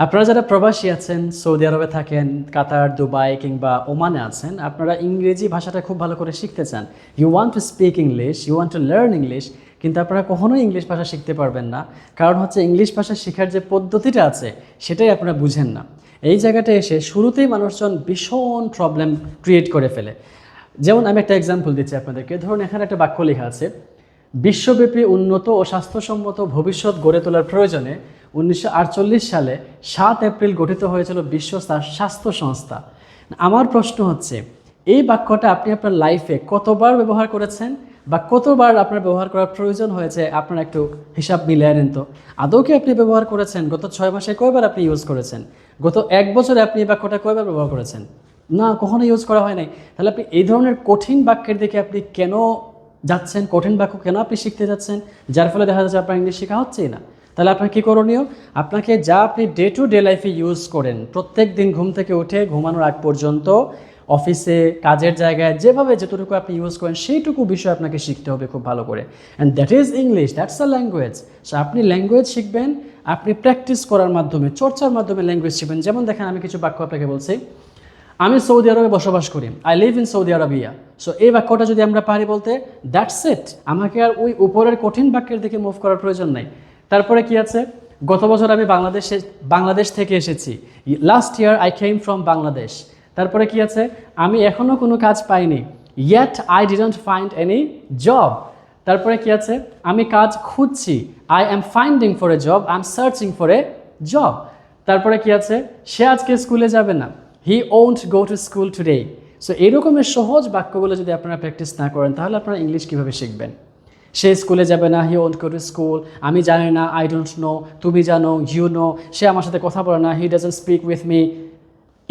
আপনারা যারা প্রবাসী আছেন, সৌদি আরবে থাকেন, কাতার, দুবাই কিংবা ওমানে আছেন, আপনারা ইংরেজি ভাষাটা খুব ভালো করে শিখতে চান। You want to speak English, you want to learn English, কিন্তু আপনারা কখনোই ইংলিশ ভাষা শিখতে পারবেন না। কারণ হচ্ছে ইংলিশ ভাষা শেখার যে পদ্ধতিটা আছে সেটাই আপনারা বুঝেন না। এই জায়গাটায় এসে শুরুতেই মানুষজন ভীষণ প্রবলেম ক্রিয়েট করে ফেলে। যেমন আমি একটা এক্সাম্পল দিচ্ছি আপনাদেরকে। ধরুন এখানে একটা বাক্য লেখা আছে, বিশ্বব্যাপী উন্নত ও স্বাস্থ্যসম্মত ভবিষ্যৎ গড়ে তোলার প্রয়োজনে 1948 সালে 7 এপ্রিল গঠিত হয়েছিল বিশ্ব স্বাস্থ্য সংস্থা। আমার প্রশ্ন হচ্ছে, এই বাক্যটা আপনি আপনার লাইফে কতবার ব্যবহার করেছেন বা কতবার আপনার ব্যবহার করার প্রয়োজন হয়েছে? আপনার একটু হিসাব মিলিয়ে নেন তো। আদৌ কি আপনি ব্যবহার করেছেন? গত 6 মাসে কয়বার আপনি ইউজ করেছেন? গত 1 বছরে আপনি এই বাক্যটা কয়বার ব্যবহার করেছেন? না, কখনো ইউজ করা হয় নাই। তাহলে আপনি এই ধরনের কঠিন বাক্যের দিকে আপনি কেন যাচ্ছেন? কঠিন বাক্য কেন আপনি শিখতে যাচ্ছেন, যার ফলে দেখা যাচ্ছে আপনার ইংলিশ শেখা হচ্ছেই না? তাহলে আপনার কী করণীয়? আপনাকে যা আপনি ডে টু ডে লাইফে ইউজ করেন, প্রত্যেক দিন ঘুম থেকে উঠে ঘুমানোর আগ পর্যন্ত, অফিসে, কাজের জায়গায়, যেভাবে যতটুকু আপনি ইউজ করেন সেইটুকু বিষয় আপনাকে শিখতে হবে খুব ভালো করে। And that is English, that's a language. So আপনি ল্যাঙ্গুয়েজ শিখবেন, আপনি প্র্যাকটিস করার মাধ্যমে, চর্চার মাধ্যমে ল্যাঙ্গুয়েজ শিখবেন। যেমন দেখেন, আমি কিছু বাক্য আপনাকে বলছি। আমি সৌদি আরবে বসবাস করি, I live in Saudi Arabia. So এই বাক্যটা যদি আমরা পারি বলতে, দ্যাটস ইট। আমাকে আর ওই উপরের কঠিন বাক্যের দিকে মুভ করার প্রয়োজন নাই। তারপরে কি আছে? গত বছর আমি বাংলাদেশ থেকে এসেছি, last year I came from Bangladesh. তারপরে কি আছে? আমি এখনও কোনো কাজ পাইনি, yet I didn't find any job. তারপরে কি আছে? আমি কাজ খুঁজছি, I am finding for a job, I am searching for a job. তারপরে কি আছে? সে আজকে স্কুলে যাবে না, he won't go to school today. So এইরকমের সহজ বাক্যগুলো যদি আপনারা প্র্যাকটিস না করেন, তাহলে আপনারা ইংলিশ কীভাবে শিখবেন? সে স্কুলে যাবে না, he won't go to school. আমি জানি না, আই ডোন্ট নো। তুমি জানো, ইউ নো। সে আমার সাথে কথা বলে না, he doesn't speak with me.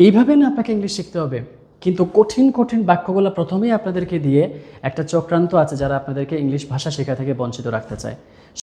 এইভাবে না আপনাকে ইংলিশ শিখতে হবে। কিন্তু কঠিন কঠিন বাক্যগুলো প্রথমেই আপনাদেরকে দিয়ে একটা চক্রান্ত আছে, যারা আপনাদেরকে ইংলিশ ভাষা শেখা থেকে বঞ্চিত রাখতে চায়।